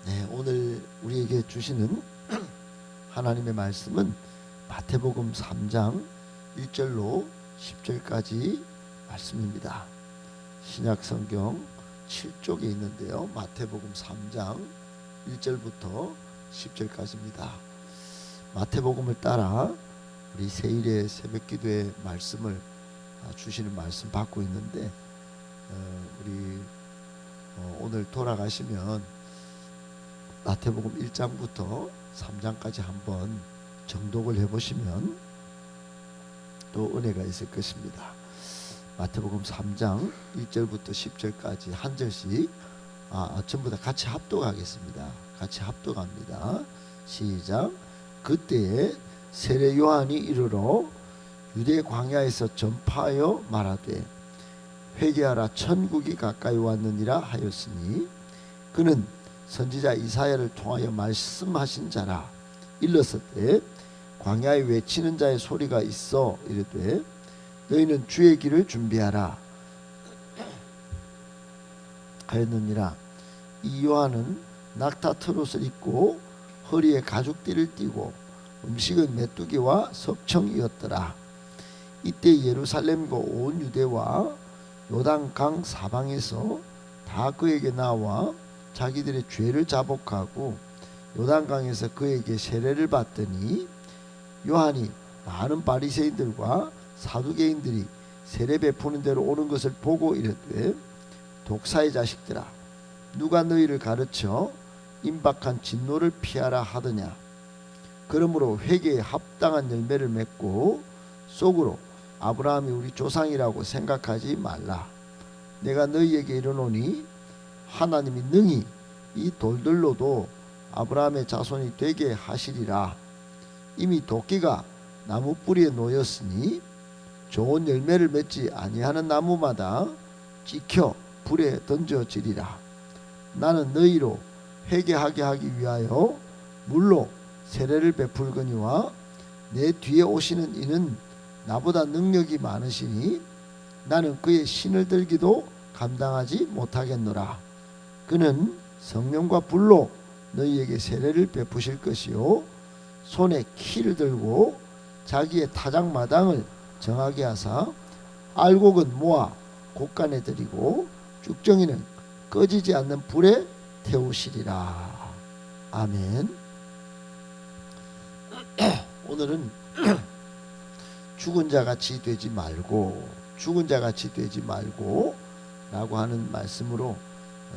네, 오늘 우리에게 주시는 하나님의 말씀은 마태복음 3장 1절로 10절까지 말씀입니다. 신약 성경 7쪽에 있는데요. 마태복음 3장 1절부터 10절까지입니다. 마태복음을 따라 우리 세일의 새벽기도의 말씀을 주시는 말씀 받고 있는데 우리 오늘 돌아가시면 마태복음 1장부터 3장까지 한번 정독을 해보시면 또 은혜가 있을 것입니다. 마태복음 3장 1절부터 10절까지 한 절씩 전부 다 같이 합독하겠습니다. 같이 합독합니다. 시작. 그때에 세례 요한이 이르러 유대 광야에서 전파하여 말하되 회개하라 천국이 가까이 왔느니라 하였으니 그는 선지자 이사야를 통하여 말씀하신 자라. 일렀을 광야에 외치는 자의 소리가 있어 이르되 너희는 주의 길을 준비하라 하였느니라. 이 요한은 낙타 트롯을 입고 허리에 가죽띠를 띠고 음식은 메뚜기와 석청이었더라. 이때 예루살렘과 온 유대와 요단강 사방에서 다 그에게 나와 자기들의 죄를 자복하고 요단강에서 그에게 세례를 받더니 요한이 많은 바리새인들과 사두개인들이 세례 베푸는 대로 오는 것을 보고 이르되 독사의 자식들아 누가 너희를 가르쳐 임박한 진노를 피하라 하더냐. 그러므로 회개에 합당한 열매를 맺고 속으로 아브라함이 우리 조상이라고 생각하지 말라. 내가 너희에게 이르노니 하나님이 능히 이 돌들로도 아브라함의 자손이 되게 하시리라. 이미 도끼가 나무 뿌리에 놓였으니 좋은 열매를 맺지 아니하는 나무마다 찍혀 불에 던져지리라. 나는 너희로 회개하게 하기 위하여 물로 세례를 베풀거니와 내 뒤에 오시는 이는 나보다 능력이 많으시니 나는 그의 신을 들기도 감당하지 못하겠노라. 그는 성령과 불로 너희에게 세례를 베푸실 것이요 손에 키를 들고 자기의 타작마당을 정하게 하사 알곡은 모아 곳간에 들이고 쭉정이는 꺼지지 않는 불에 태우시리라. 아멘. 오늘은 죽은 자같이 되지 말고 라고 하는 말씀으로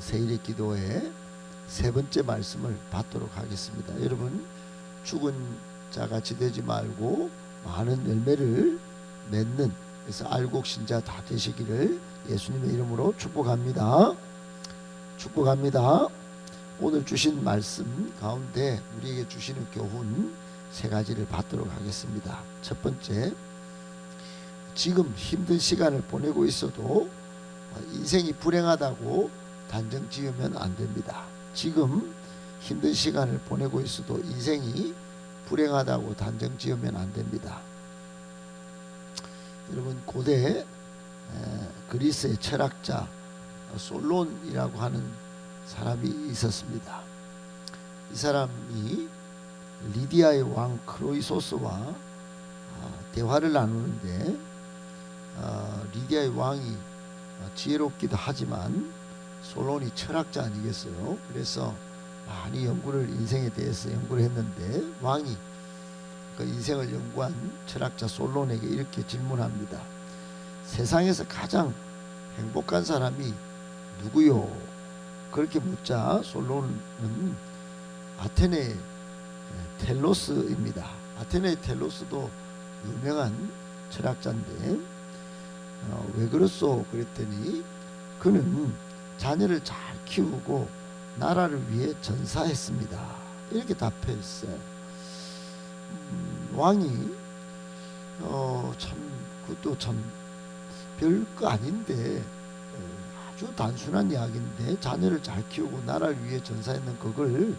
세일의 기도의 세 번째 말씀을 받도록 하겠습니다. 여러분, 죽은 자같이 되지 말고 많은 열매를 맺는, 그래서 알곡 신자 다 되시기를 예수님의 이름으로 축복합니다. 오늘 주신 말씀 가운데 우리에게 주시는 교훈 세 가지를 받도록 하겠습니다. 첫 번째, 지금 힘든 시간을 보내고 있어도 인생이 불행하다고 단정 지으면 안 됩니다. 지금 힘든 시간을 보내고 있어도 인생이 불행하다고 단정 지으면 안 됩니다. 여러분, 고대 그리스의 철학자 솔론이라고 하는 사람이 있었습니다. 이 사람이 리디아의 왕 크로이소스와 대화를 나누는데 리디아의 왕이 지혜롭기도 하지만 솔론이 철학자 아니겠어요? 그래서 많이 인생에 대해서 연구를 했는데 왕이 그 인생을 연구한 철학자 솔론에게 이렇게 질문합니다. 세상에서 가장 행복한 사람이 누구요? 그렇게 묻자 솔론은 아테네의 텔로스입니다. 아테네의 텔로스도 유명한 철학자인데 왜 그렇소? 그랬더니 그는 자녀를 잘 키우고 나라를 위해 전사했습니다. 이렇게 답했어요. 왕이 그것도 참 별거 아닌데 아주 단순한 이야기인데 자녀를 잘 키우고 나라를 위해 전사했는 그걸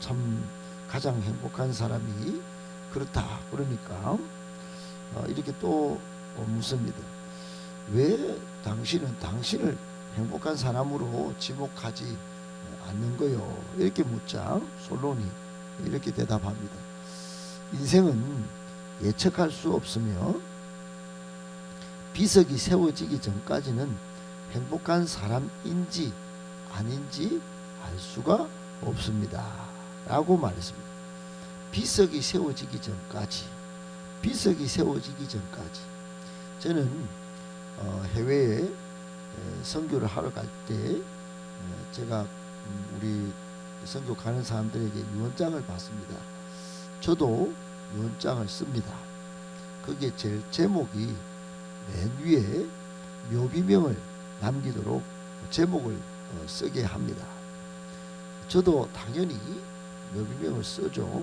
참 가장 행복한 사람이 그렇다. 그러니까 이렇게 또 묻습니다. 왜 당신은 당신을 행복한 사람으로 지목하지 않는 거요? 이렇게 묻자 솔론이 이렇게 대답합니다. 인생은 예측할 수 없으며 비석이 세워지기 전까지는 행복한 사람인지 아닌지 알 수가 없습니다 라고 말했습니다. 비석이 세워지기 전까지, 비석이 세워지기 전까지. 저는 해외에 선교를 하러 갈 때 제가 우리 선교 가는 사람들에게 유언장을 받습니다. 저도 유언장을 씁니다. 거기에 제일 제목이 맨 위에 묘비명을 남기도록 제목을 쓰게 합니다. 저도 당연히 묘비명을 쓰죠.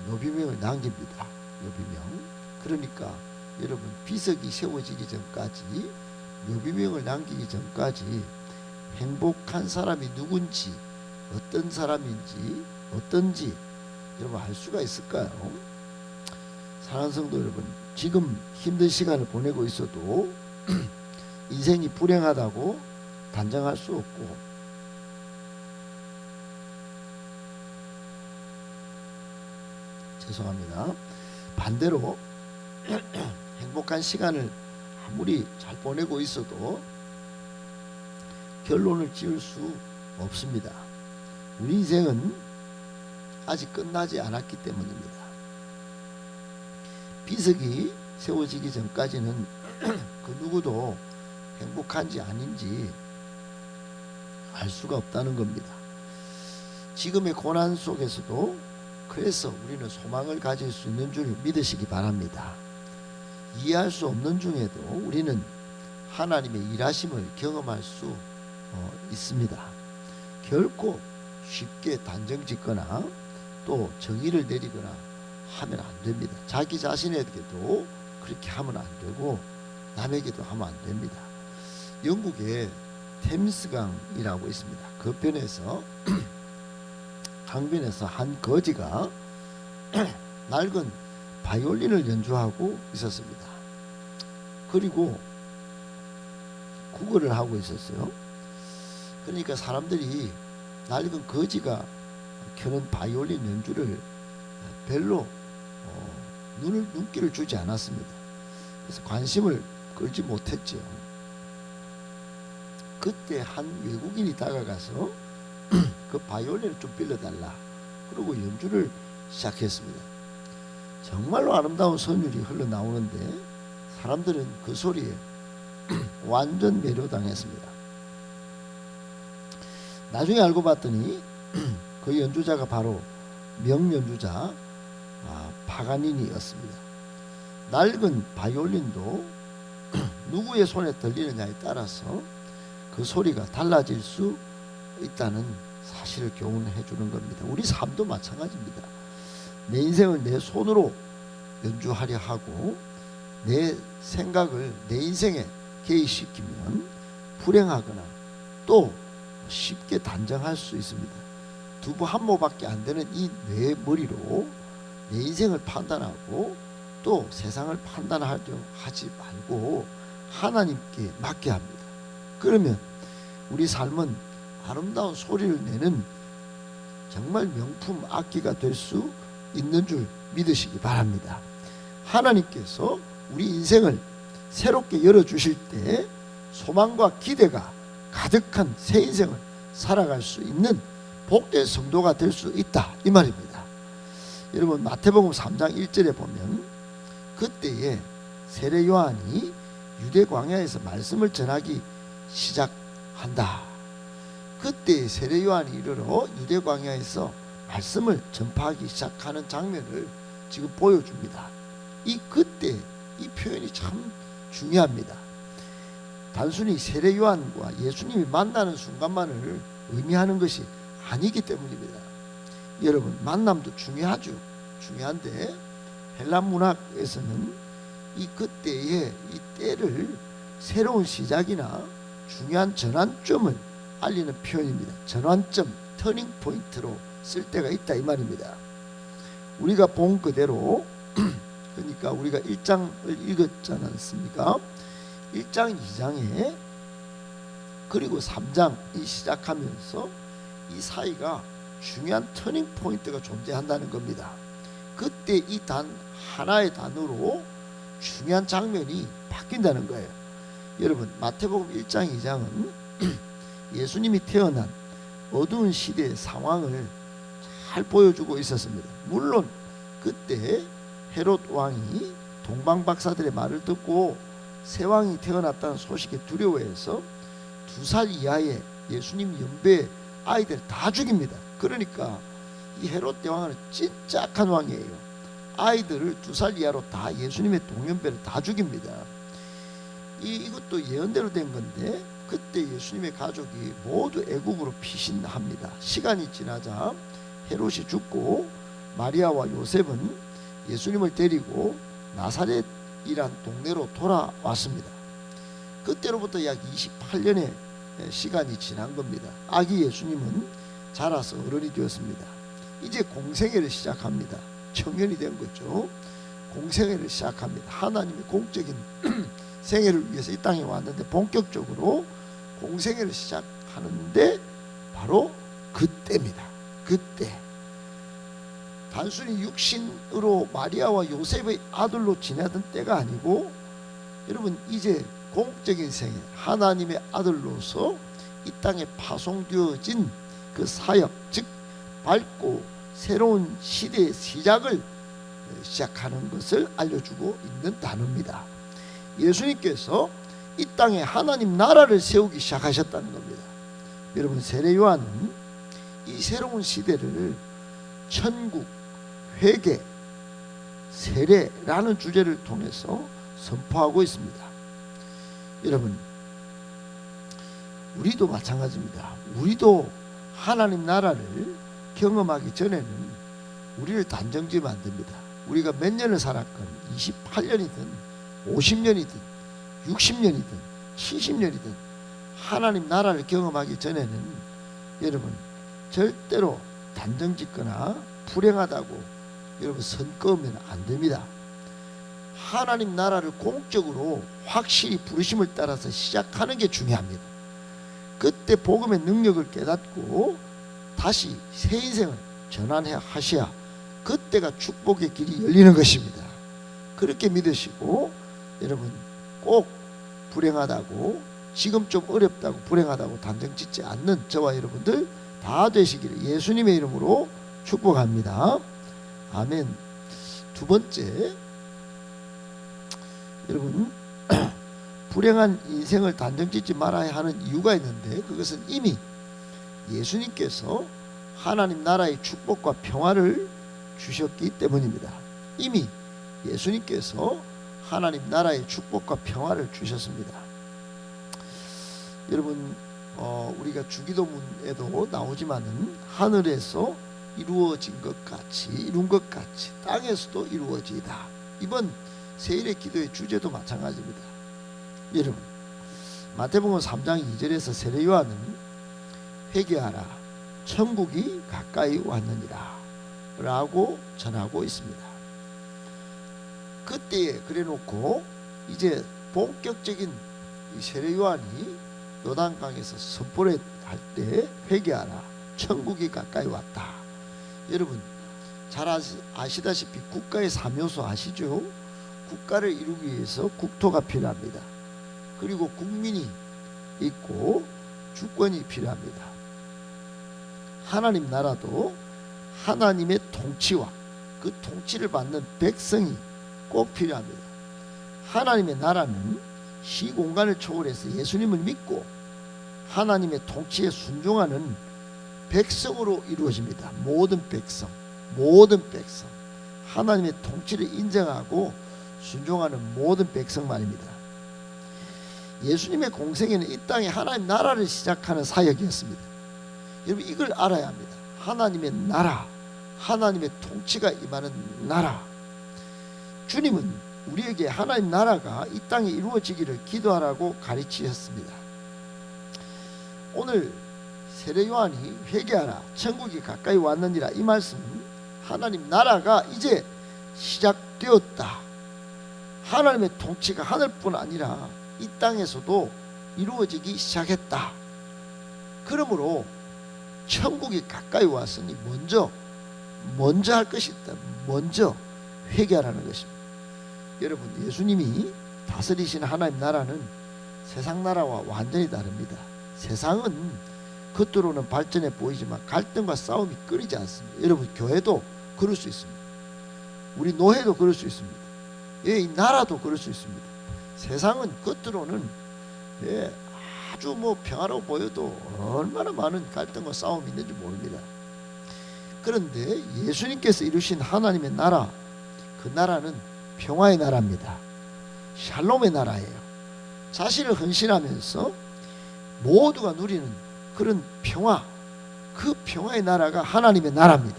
묘비명을 남깁니다. 묘비명. 그러니까 여러분, 비석이 세워지기 전까지, 묘비명을 남기기 전까지 행복한 사람이 누군지, 어떤 사람인지, 어떤지 여러분 알 수가 있을까요? 사랑하는 성도 여러분, 지금 힘든 시간을 보내고 있어도 인생이 불행하다고 단정할 수 없고, 죄송합니다. 반대로 행복한 시간을 아무리 잘 보내고 있어도 결론을 지을 수 없습니다. 우리 인생은 아직 끝나지 않았기 때문입니다. 비석이 세워지기 전까지는 그 누구도 행복한지 아닌지 알 수가 없다는 겁니다. 지금의 고난 속에서도 그래서 우리는 소망을 가질 수 있는 줄 믿으시기 바랍니다. 이해할 수 없는 중에도 우리는 하나님의 일하심을 경험할 수 있습니다. 결코 쉽게 단정짓거나 또 정의를 내리거나 하면 안 됩니다. 자기 자신에게도 그렇게 하면 안 되고 남에게도 하면 안 됩니다. 영국에 템스강이라고 있습니다. 그 편에서 강변에서 한 거지가 낡은 바이올린을 연주하고 있었습니다. 그리고 구걸을 하고 있었어요. 그러니까 사람들이 낡은 거지가 켜는 바이올린 연주를 별로 눈길을 주지 않았습니다. 그래서 관심을 끌지 못했죠. 그때 한 외국인이 다가가서 그 바이올린을 좀 빌려달라 그러고 연주를 시작했습니다. 정말로 아름다운 선율이 흘러나오는데 사람들은 그 소리에 완전 매료당했습니다. 나중에 알고 봤더니 그 연주자가 바로 명연주자 파가니니였습니다. 낡은 바이올린도 누구의 손에 들리느냐에 따라서 그 소리가 달라질 수 있다는 사실을 교훈해 주는 겁니다. 우리 삶도 마찬가지입니다. 내 인생을 내 손으로 연주하려 하고 내 생각을 내 인생에 개입시키면 불행하거나 또 쉽게 단정할 수 있습니다. 두부 한 모밖에 안 되는 이 뇌 머리로 내 인생을 판단하고 또 세상을 판단하려 하지 말고 하나님께 맡게 합니다. 그러면 우리 삶은 아름다운 소리를 내는 정말 명품 악기가 될 수 있는 줄 믿으시기 바랍니다. 하나님께서 우리 인생을 새롭게 열어주실 때 소망과 기대가 가득한 새 인생을 살아갈 수 있는 복된 성도가 될 수 있다 이 말입니다. 여러분, 마태복음 3장 1절에 보면 그때에 세례 요한이 유대 광야에서 말씀을 전하기 시작한다. 그때 세례 요한이 이르러 유대 광야에서 말씀을 전파하기 시작하는 장면을 지금 보여줍니다. 이 그때 이 표현이 참 중요합니다. 단순히 세례 요한과 예수님이 만나는 순간만을 의미하는 것이 아니기 때문입니다. 여러분, 만남도 중요하죠. 중요한데 헬라 문학에서는 이 그때의 이 때를 새로운 시작이나 중요한 전환점을 알리는 표현입니다. 전환점, 터닝 포인트로 쓸 때가 있다 이 말입니다. 우리가 본 그대로 그러니까 우리가 1장을 읽었지 않습니까? 1장, 2장에 그리고 3장이 시작하면서 이 사이가 중요한 터닝 포인트가 존재한다는 겁니다. 그때 이 단 하나의 단어로 중요한 장면이 바뀐다는 거예요. 여러분, 마태복음 1장 2장은 예수님이 태어난 어두운 시대의 상황을 잘 보여주고 있었습니다. 물론 그때 헤롯 왕이 동방 박사들의 말을 듣고 새 왕이 태어났다는 소식에 두려워해서 2살 이하의 예수님 연배 아이들 다 죽입니다. 그러니까 이 헤롯 대왕은 진짜 악한 왕이에요. 아이들을 2살 이하로 다 예수님의 동년배를 다 죽입니다. 이것도 예언대로 된 건데, 그때 예수님의 가족이 모두 애국으로 피신합니다. 시간이 지나자 헤롯이 죽고 마리아와 요셉은 예수님을 데리고 나사렛이란 동네로 돌아왔습니다. 그때로부터 약 28년의 시간이 지난 겁니다. 아기 예수님은 자라서 어른이 되었습니다. 이제 공생애를 시작합니다. 청년이 된 거죠. 공생애를 시작합니다. 하나님의 공적인 생애를 위해서 이 땅에 왔는데 본격적으로 공생애를 시작하는데 바로 그때입니다. 그때 단순히 육신으로 마리아와 요셉의 아들로 지내던 때가 아니고, 여러분 이제 공적인 생애, 하나님의 아들로서 이 땅에 파송되어진 그 사역, 즉 밝고 새로운 시대의 시작을 시작하는 것을 알려주고 있는 단어입니다. 예수님께서 이 땅에 하나님 나라를 세우기 시작하셨다는 겁니다. 여러분, 세례 요한은 이 새로운 시대를 천국, 회개, 세례라는 주제를 통해서 선포하고 있습니다. 여러분, 우리도 마찬가지입니다. 우리도 하나님 나라를 경험하기 전에는 우리를 단정지으면 안 됩니다. 우리가 몇 년을 살았건 28년이든 50년이든 60년이든 70년이든 하나님 나라를 경험하기 전에는 여러분 절대로 단정짓거나 불행하다고 여러분 선 그으면 안 됩니다. 하나님 나라를 공적으로 확실히 부르심을 따라서 시작하는 게 중요합니다. 그때 복음의 능력을 깨닫고 다시 새 인생을 전환해 하셔야 그때가 축복의 길이 열리는 것입니다. 그렇게 믿으시고 여러분 꼭 불행하다고, 지금 좀 어렵다고 불행하다고 단정짓지 않는 저와 여러분들 다 되시기를 예수님의 이름으로 축복합니다. 아멘. 두 번째, 여러분 불행한 인생을 단정짓지 말아야 하는 이유가 있는데, 그것은 이미 예수님께서 하나님 나라의 축복과 평화를 주셨기 때문입니다. 이미 예수님께서 하나님 나라의 축복과 평화를 주셨습니다. 여러분 우리가 주기도문에도 나오지만은 하늘에서 이루어진 것 같이, 이룬 것 같이 땅에서도 이루어지이다. 이번 세일의 기도의 주제도 마찬가지입니다. 여러분, 마태복음 3장 2절에서 세례 요한은 회개하라, 천국이 가까이 왔느니라 라고 전하고 있습니다. 그때 그래놓고 이제 본격적인 세례 요한이 요단강에서 선포를 할 때 회개하라, 천국이 가까이 왔다. 여러분 잘 아시다시피 국가의 3요소 아시죠? 국가를 이루기 위해서 국토가 필요합니다. 그리고 국민이 있고 주권이 필요합니다. 하나님 나라도 하나님의 통치와 그 통치를 받는 백성이 꼭 필요합니다. 하나님의 나라는 시공간을 초월해서 예수님을 믿고 하나님의 통치에 순종하는 백성으로 이루어집니다. 모든 백성, 하나님의 통치를 인정하고 순종하는 모든 백성 말입니다. 예수님의 공생애는 이 땅에 하나님 나라를 시작하는 사역이었습니다. 여러분 이걸 알아야 합니다. 하나님의 나라, 하나님의 통치가 임하는 나라. 주님은 우리에게 하나님 나라가 이 땅에 이루어지기를 기도하라고 가르치셨습니다. 오늘 세례 요한이 회개하라, 천국이 가까이 왔느니라, 이 말씀은 하나님 나라가 이제 시작되었다. 하나님의 통치가 하늘뿐 아니라 이 땅에서도 이루어지기 시작했다. 그러므로 천국이 가까이 왔으니 먼저 할 것이 있다. 먼저 회개하라는 것입니다. 여러분, 예수님이 다스리신 하나님 나라는 세상 나라와 완전히 다릅니다. 세상은 겉으로는 발전해 보이지만 갈등과 싸움이 끊이지 않습니다. 여러분, 교회도 그럴 수 있습니다. 우리 노회도 그럴 수 있습니다. 이 나라도 그럴 수 있습니다. 세상은 겉으로는 아주 평화로워 보여도 얼마나 많은 갈등과 싸움이 있는지 모릅니다. 그런데 예수님께서 이루신 하나님의 나라, 그 나라는 평화의 나라입니다. 샬롬의 나라예요. 자신을 헌신하면서 모두가 누리는 그런 평화, 그 평화의 나라가 하나님의 나라입니다.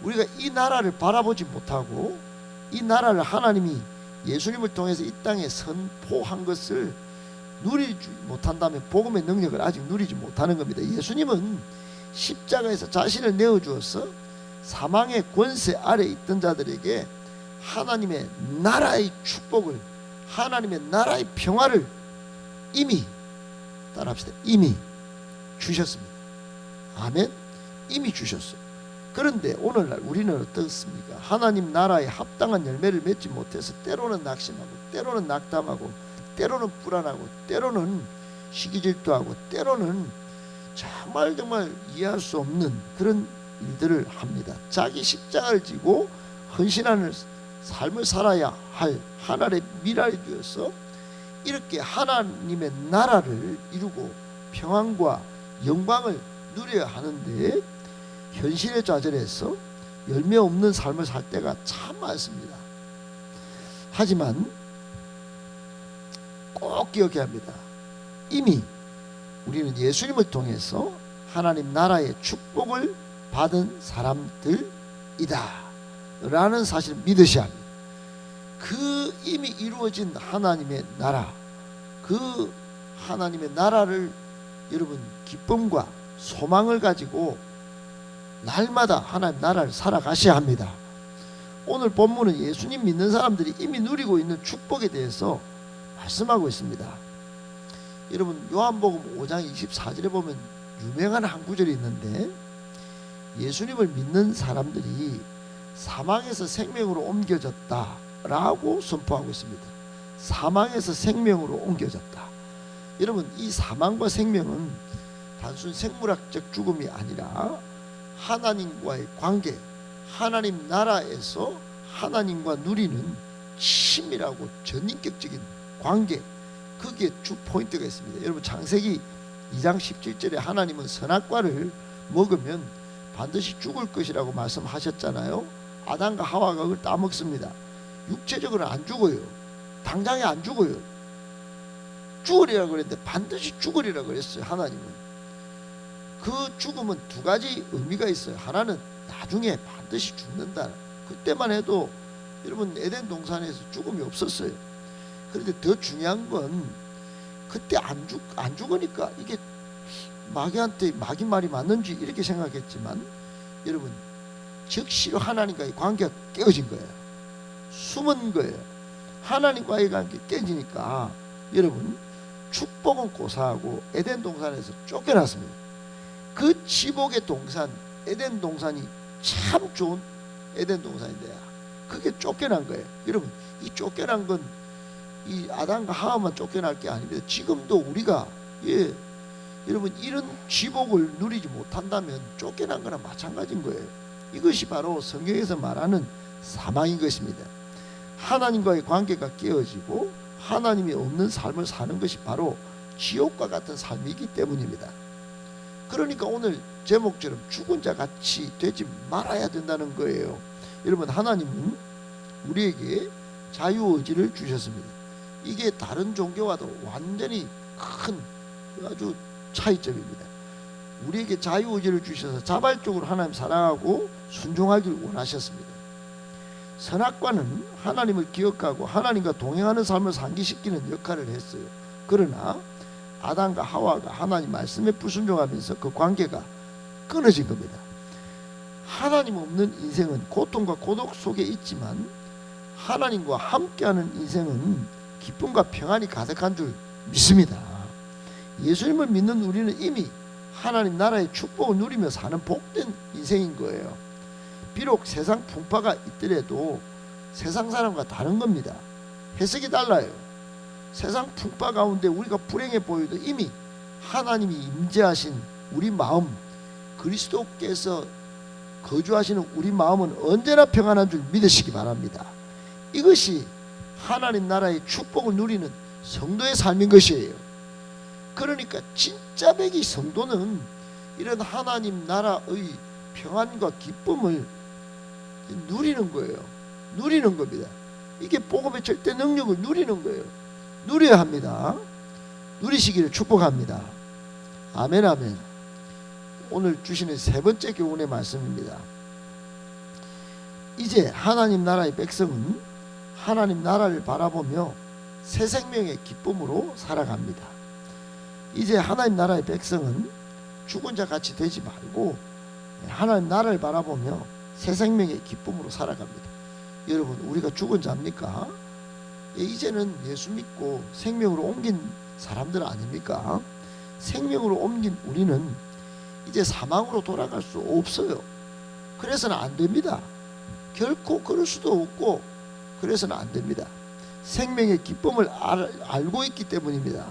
우리가 이 나라를 바라보지 못하고 이 나라를 하나님이 예수님을 통해서 이 땅에 선포한 것을 누리지 못한다면 복음의 능력을 아직 누리지 못하는 겁니다. 예수님은 십자가에서 자신을 내어주어서 사망의 권세 아래 있던 자들에게 하나님의 나라의 축복을, 하나님의 나라의 평화를 이미, 따라합시다, 이미 주셨습니다. 아멘. 이미 주셨어요. 그런데 오늘날 우리는 어떻습니까? 하나님 나라에 합당한 열매를 맺지 못해서 때로는 낙심하고, 때로는 낙담하고, 때로는 불안하고, 때로는 시기질투하고, 때로는 정말 이해할 수 없는 그런 일들을 합니다. 자기 십자가를 지고 헌신하는 삶을 살아야 할 하나님의 미랄이 되어서 이렇게 하나님의 나라를 이루고 평안과 영광을 누려야 하는데 현실에 좌절해서 열매 없는 삶을 살 때가 참 많습니다. 하지만 꼭 기억해야 합니다. 이미 우리는 예수님을 통해서 하나님 나라의 축복을 받은 사람들이다 라는 사실을 믿으셔야 합니다. 그 이미 이루어진 하나님의 나라, 그 하나님의 나라를 여러분 기쁨과 소망을 가지고 날마다 하나님 나라를 살아가셔야 합니다. 오늘 본문은 예수님 믿는 사람들이 이미 누리고 있는 축복에 대해서 말씀하고 있습니다. 여러분, 요한복음 5장 24절에 보면 유명한 한 구절이 있는데, 예수님을 믿는 사람들이 사망에서 생명으로 옮겨졌다 라고 선포하고 있습니다. 사망에서 생명으로 옮겨졌다. 여러분, 이 사망과 생명은 단순 생물학적 죽음이 아니라 하나님과의 관계, 하나님 나라에서 하나님과 누리는 친밀하고 전인격적인 관계, 그게 주 포인트가 있습니다. 여러분, 창세기 2장 17절에 하나님은 선악과를 먹으면 반드시 죽을 것이라고 말씀하셨잖아요. 아담과 하와가 그걸 따먹습니다. 육체적으로 안 죽어요. 당장에 안 죽어요. 죽으리라고 그랬는데 반드시 죽으리라고 그랬어요. 하나님은. 그 죽음은 두 가지 의미가 있어요. 하나는 나중에 반드시 죽는다. 그때만 해도 여러분 에덴 동산에서 죽음이 없었어요. 그런데 더 중요한 건 그때 안 죽으니까 이게 마귀한테 마귀 말이 맞는지 이렇게 생각했지만, 여러분 즉시로 하나님과의 관계가 깨어진 거예요. 숨은 거예요. 하나님과의 관계 깨지니까 여러분 축복은 고사하고 에덴 동산에서 쫓겨났습니다. 그 지복의 동산, 에덴 동산이 참 좋은 에덴 동산인데 그게 쫓겨난 거예요. 여러분, 이 쫓겨난 건 이 아담과 하와만 쫓겨날 게 아닙니다. 지금도 우리가 여러분 이런 지복을 누리지 못한다면 쫓겨난 거나 마찬가지인 거예요. 이것이 바로 성경에서 말하는 사망인 것입니다. 하나님과의 관계가 깨어지고 하나님이 없는 삶을 사는 것이 바로 지옥과 같은 삶이기 때문입니다. 그러니까 오늘 제목처럼 죽은 자 같이 되지 말아야 된다는 거예요. 여러분, 하나님은 우리에게 자유의지를 주셨습니다. 이게 다른 종교와도 완전히 큰 아주 차이점입니다. 우리에게 자유의지를 주셔서 자발적으로 하나님 사랑하고 순종하길 원하셨습니다. 선악과는 하나님을 기억하고 하나님과 동행하는 삶을 상기시키는 역할을 했어요. 그러나 아담과 하와가 하나님 말씀에 불순종하면서 그 관계가 끊어진 겁니다. 하나님 없는 인생은 고통과 고독 속에 있지만 하나님과 함께하는 인생은 기쁨과 평안이 가득한 줄 믿습니다. 예수님을 믿는 우리는 이미 하나님 나라의 축복을 누리며 사는 복된 인생인 거예요. 비록 세상 풍파가 있더라도 세상 사람과 다른 겁니다. 해석이 달라요. 세상 풍파 가운데 우리가 불행해 보여도 이미 하나님이 임재하신 우리 마음, 그리스도께서 거주하시는 우리 마음은 언제나 평안한 줄 믿으시기 바랍니다. 이것이 하나님 나라의 축복을 누리는 성도의 삶인 것이에요. 그러니까 진짜 백이 성도는 이런 하나님 나라의 평안과 기쁨을 누리는 거예요. 누리는 겁니다. 이게 복음의 절대 능력을 누리는 거예요. 누려야 합니다. 누리시기를 축복합니다. 아멘 아멘. 오늘 주시는 세 번째 교훈의 말씀입니다. 이제 하나님 나라의 백성은 하나님 나라를 바라보며 새 생명의 기쁨으로 살아갑니다. 이제 하나님 나라의 백성은 죽은 자 같이 되지 말고 하나님 나라를 바라보며 새 생명의 기쁨으로 살아갑니다. 여러분, 우리가 죽은 자입니까? 이제는 예수 믿고 생명으로 옮긴 사람들 아닙니까? 생명으로 옮긴 우리는 이제 사망으로 돌아갈 수 없어요. 그래서는 안 됩니다. 결코 그럴 수도 없고 그래서는 안 됩니다. 생명의 기쁨을 알고 있기 때문입니다.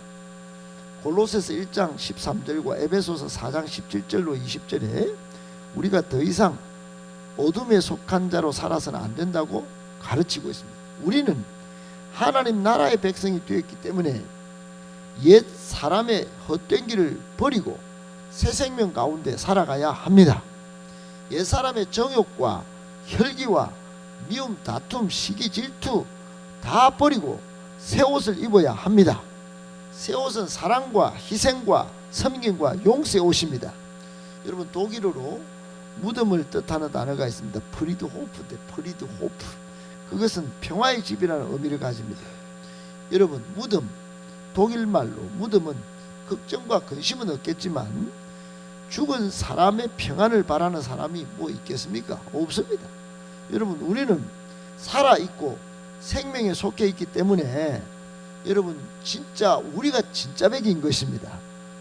골로새서 1장 13절과 에베소서 4장 17절로 20절에 우리가 더 이상 어둠에 속한 자로 살아서는 안 된다고 가르치고 있습니다. 우리는 하나님 나라의 백성이 되었기 때문에 옛 사람의 헛된 길을 버리고 새 생명 가운데 살아가야 합니다. 옛 사람의 정욕과 혈기와 미움, 다툼, 시기, 질투 다 버리고 새 옷을 입어야 합니다. 새 옷은 사랑과 희생과 섬김과 용서의 옷입니다. 여러분, 독일어로 무덤을 뜻하는 단어가 있습니다. 프리드호프인데 프리드호프, 그것은 평화의 집이라는 의미를 가집니다. 여러분, 무덤, 독일말로 무덤은 걱정과 근심은 없겠지만 죽은 사람의 평안을 바라는 사람이 뭐 있겠습니까? 없습니다. 여러분, 우리는 살아있고 생명에 속해 있기 때문에 여러분, 진짜 우리가 진짜 백인 것입니다.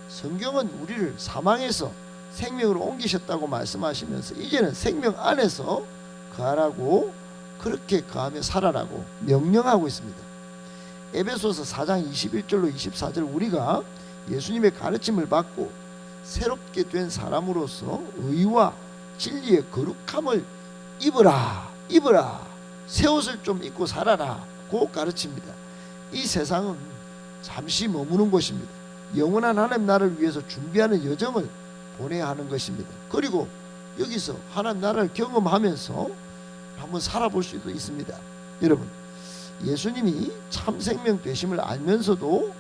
성경은 우리를 사망에서 생명으로 옮기셨다고 말씀하시면서 이제는 생명 안에서 거하라고, 그렇게 거하며 살아라고 명령하고 있습니다. 에베소서 4장 21절로 24절, 우리가 예수님의 가르침을 받고 새롭게 된 사람으로서 의와 진리의 거룩함을 입어라, 새 옷을 좀 입고 살아라 고 가르칩니다. 이 세상은 잠시 머무는 곳입니다. 영원한 하나님 나라를 위해서 준비하는 여정을 보내야 하는 것입니다. 그리고 여기서 하나님 나라를 경험하면서 한번 살아볼 수도 있습니다. 여러분, 예수님이 참 생명 되심을 알면서도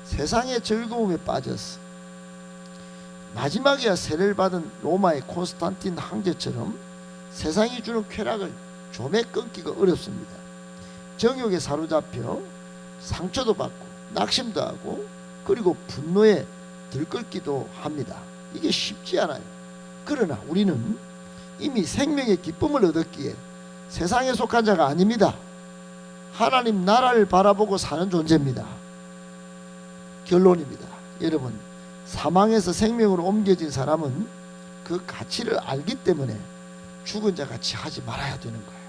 세상의 즐거움에 빠졌어. 마지막에야 세례를 받은 로마의 콘스탄틴 황제처럼 세상이 주는 쾌락을 좀에 끊기가 어렵습니다. 정욕에 사로잡혀 상처도 받고 낙심도 하고 그리고 분노에 들끓기도 합니다. 이게 쉽지 않아요. 그러나 우리는 이미 생명의 기쁨을 얻었기에 세상에 속한 자가 아닙니다. 하나님 나라를 바라보고 사는 존재입니다. 결론입니다. 여러분, 사망에서 생명으로 옮겨진 사람은 그 가치를 알기 때문에 죽은 자 같이 하지 말아야 되는 거예요.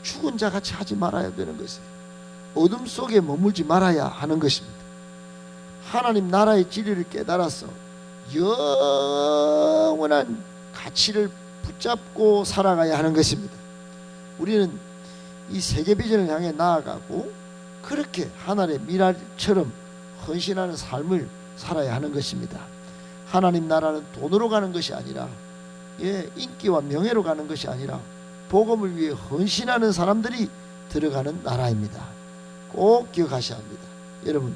죽은 자 같이 하지 말아야 되는 것이에요. 어둠 속에 머물지 말아야 하는 것입니다. 하나님 나라의 진리를 깨달아서 영원한 가치를 붙잡고 살아가야 하는 것입니다. 우리는 이 세계 비전을 향해 나아가고 그렇게 하늘의 미랄처럼 헌신하는 삶을 살아야 하는 것입니다. 하나님 나라는 돈으로 가는 것이 아니라 인기와 명예로 가는 것이 아니라 복음을 위해 헌신하는 사람들이 들어가는 나라입니다. 꼭 기억하셔야 합니다. 여러분,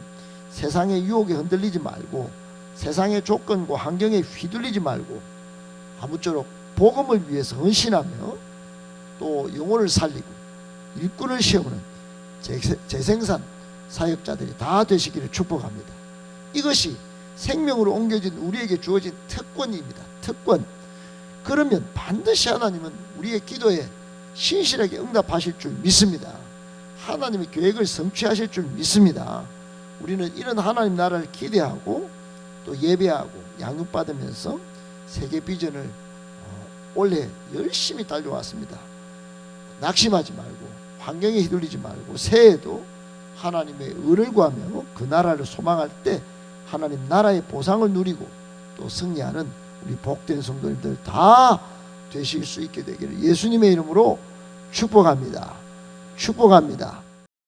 세상의 유혹에 흔들리지 말고 세상의 조건과 환경에 휘둘리지 말고 아무쪼록 복음을 위해서 헌신하며 또 영혼을 살리고 일꾼을 세우는 재생산 사역자들이 다 되시기를 축복합니다. 이것이 생명으로 옮겨진 우리에게 주어진 특권입니다. 특권. 그러면 반드시 하나님은 우리의 기도에 신실하게 응답하실 줄 믿습니다. 하나님의 계획을 성취하실 줄 믿습니다. 우리는 이런 하나님 나라를 기대하고 또 예배하고 양육받으면서 세계 비전을 올해 열심히 달려왔습니다. 낙심하지 말고 환경에 휘둘리지 말고 새해에도 하나님의 은을 구하며 그 나라를 소망할 때 하나님 나라의 보상을 누리고 또 승리하는 우리 복된 성도님들 다 되실 수 있게 되기를 예수님의 이름으로 축복합니다. 축복합니다.